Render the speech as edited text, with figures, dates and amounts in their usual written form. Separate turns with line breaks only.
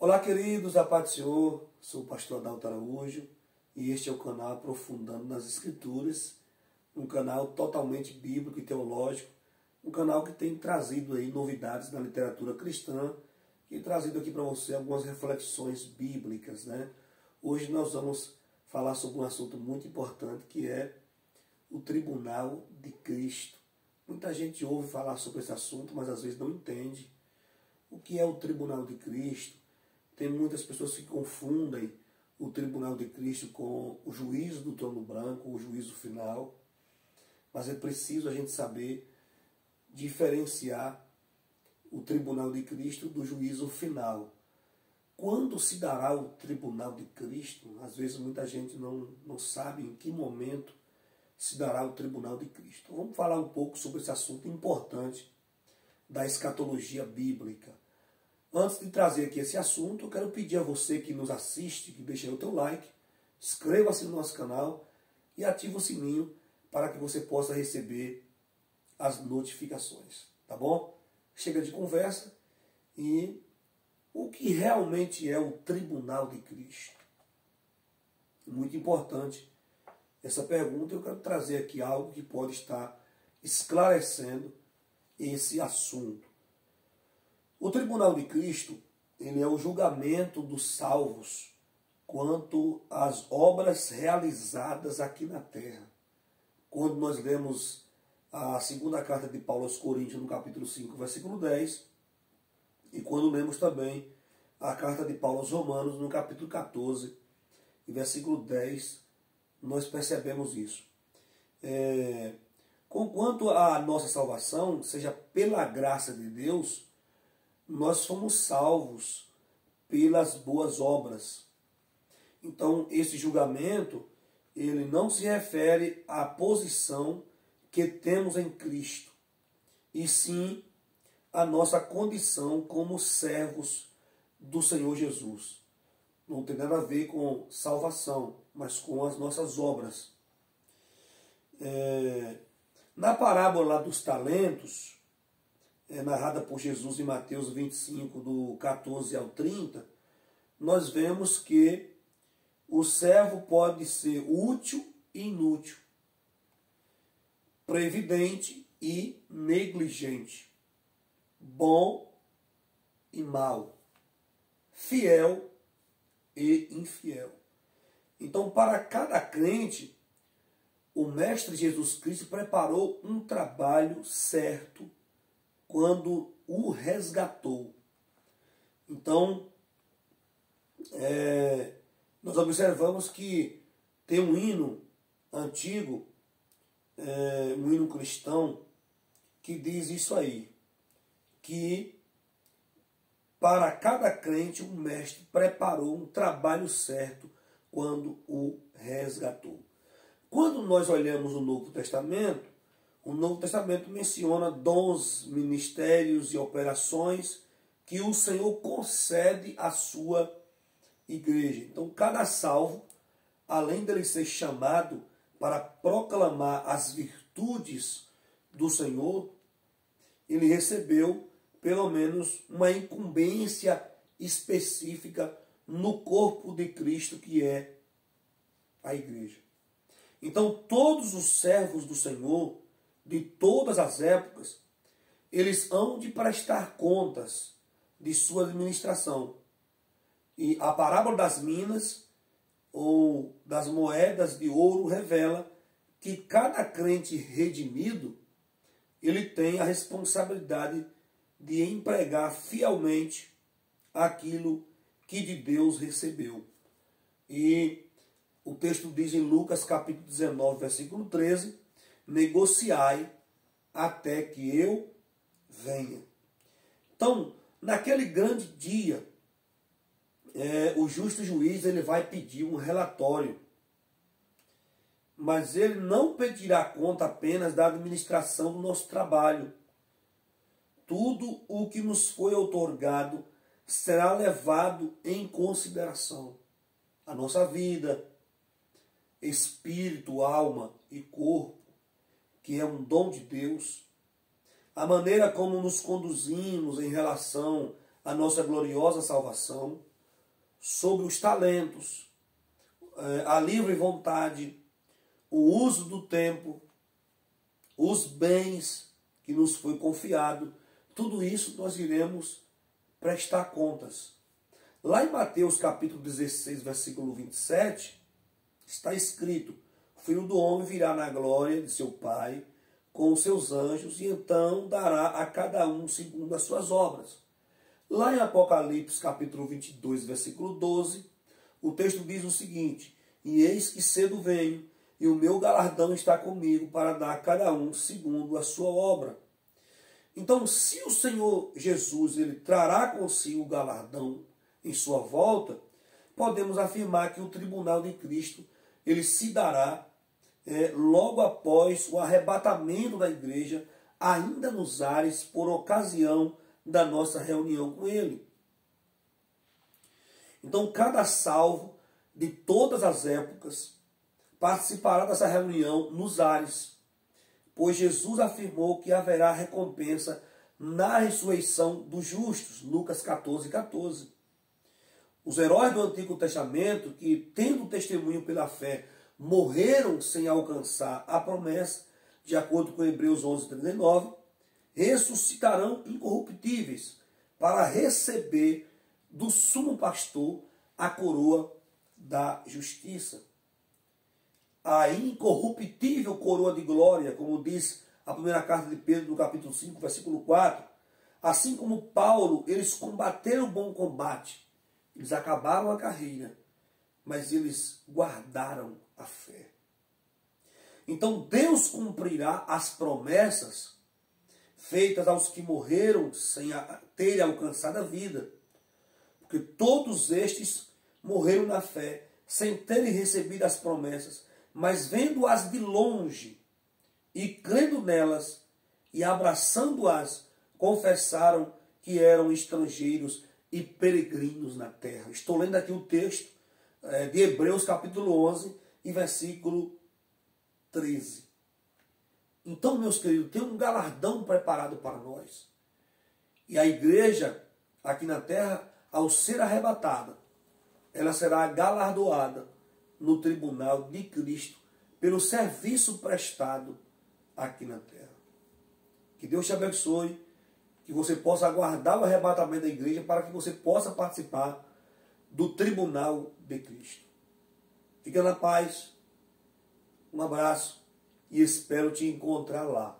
Olá, queridos, a paz do Senhor, sou o pastor Adalto Araújo e este é o canal Aprofundando nas Escrituras, um canal totalmente bíblico e teológico, um canal que tem trazido aí novidades na literatura cristã e trazido aqui para você algumas reflexões bíblicas, né? Hoje nós vamos falar sobre um assunto muito importante que é o Tribunal de Cristo. Muita gente ouve falar sobre esse assunto, mas às vezes não entende o que é o Tribunal de Cristo. Tem muitas pessoas que confundem o Tribunal de Cristo com o juízo do trono branco, o juízo final. Mas é preciso a gente saber diferenciar o Tribunal de Cristo do juízo final. Quando se dará o Tribunal de Cristo? Às vezes muita gente não sabe em que momento se dará o Tribunal de Cristo. Vamos falar um pouco sobre esse assunto importante da escatologia bíblica. Antes de trazer aqui esse assunto, eu quero pedir a você que nos assiste, que deixe aí o teu like, inscreva-se no nosso canal e ative o sininho para que você possa receber as notificações, tá bom? Chega de conversa e o que realmente é o Tribunal de Cristo? Muito importante essa pergunta, eu quero trazer aqui algo que pode estar esclarecendo esse assunto. O Tribunal de Cristo, ele é o julgamento dos salvos quanto às obras realizadas aqui na terra. Quando nós lemos a segunda carta de Paulo aos Coríntios, no capítulo 5, versículo 10, e quando lemos também a carta de Paulo aos Romanos, no capítulo 14, e versículo 10, nós percebemos isso. Conquanto a nossa salvação, seja pela graça de Deus, nós fomos salvos pelas boas obras. Então, esse julgamento, ele não se refere à posição que temos em Cristo, e sim à nossa condição como servos do Senhor Jesus. Não tem nada a ver com salvação, mas com as nossas obras. Na parábola dos talentos, narrada por Jesus em Mateus 25, do 14 ao 30, nós vemos que o servo pode ser útil e inútil, previdente e negligente, bom e mau, fiel e infiel. Então, para cada crente, o Mestre Jesus Cristo preparou um trabalho certo quando o resgatou. Então, nós observamos que tem um hino antigo, um hino cristão, que diz isso aí, que para cada crente o Mestre preparou um trabalho certo quando o resgatou. Quando nós olhamos o Novo Testamento menciona dons, ministérios e operações que o Senhor concede à sua igreja. Então, cada salvo, além dele ser chamado para proclamar as virtudes do Senhor, ele recebeu pelo menos uma incumbência específica no corpo de Cristo, que é a igreja. Então, todos os servos do Senhor, de todas as épocas, eles hão de prestar contas de sua administração. E a parábola das minas, ou das moedas de ouro, revela que cada crente redimido, ele tem a responsabilidade de empregar fielmente aquilo que de Deus recebeu. E o texto diz em Lucas capítulo 19, versículo 13, negociai até que eu venha. Então, naquele grande dia, o justo juiz ele vai pedir um relatório, mas ele não pedirá conta apenas da administração do nosso trabalho. Tudo o que nos foi outorgado será levado em consideração. A nossa vida, espírito, alma e corpo, que é um dom de Deus, a maneira como nos conduzimos em relação à nossa gloriosa salvação, sobre os talentos, a livre vontade, o uso do tempo, os bens que nos foi confiado. Tudo isso nós iremos prestar contas. Lá em Mateus capítulo 16, versículo 27, está escrito: o Filho do Homem virá na glória de seu Pai com os seus anjos, e então dará a cada um segundo as suas obras. Lá em Apocalipse capítulo 22, versículo 12, o texto diz o seguinte: e eis que cedo venho, e o meu galardão está comigo para dar a cada um segundo a sua obra. Então, se o Senhor Jesus ele trará consigo o galardão em sua volta, podemos afirmar que o tribunal de Cristo ele se dará logo após o arrebatamento da igreja, ainda nos ares, por ocasião da nossa reunião com ele. Então, cada salvo de todas as épocas participará dessa reunião nos ares, pois Jesus afirmou que haverá recompensa na ressurreição dos justos, Lucas 14, 14. Os heróis do Antigo Testamento, que, tendo testemunho pela fé, morreram sem alcançar a promessa, de acordo com Hebreus 11, 39, ressuscitarão incorruptíveis para receber do sumo pastor a coroa da justiça. A incorruptível coroa de glória, como diz a primeira carta de Pedro, no capítulo 5, versículo 4. Assim como Paulo, eles combateram o bom combate, eles acabaram a carreira, mas eles guardaram a fé. Então Deus cumprirá as promessas feitas aos que morreram sem terem alcançado a vida, porque todos estes morreram na fé, sem terem recebido as promessas, mas vendo-as de longe e crendo nelas e abraçando-as, confessaram que eram estrangeiros e peregrinos na terra. Estou lendo aqui o texto de Hebreus capítulo 11 e versículo 13. Então, meus queridos, tem um galardão preparado para nós. E a igreja aqui na terra, ao ser arrebatada, ela será galardoada no tribunal de Cristo pelo serviço prestado aqui na terra. Que Deus te abençoe, que você possa aguardar o arrebatamento da igreja para que você possa participar do tribunal de Cristo. Fica na paz, um abraço e espero te encontrar lá.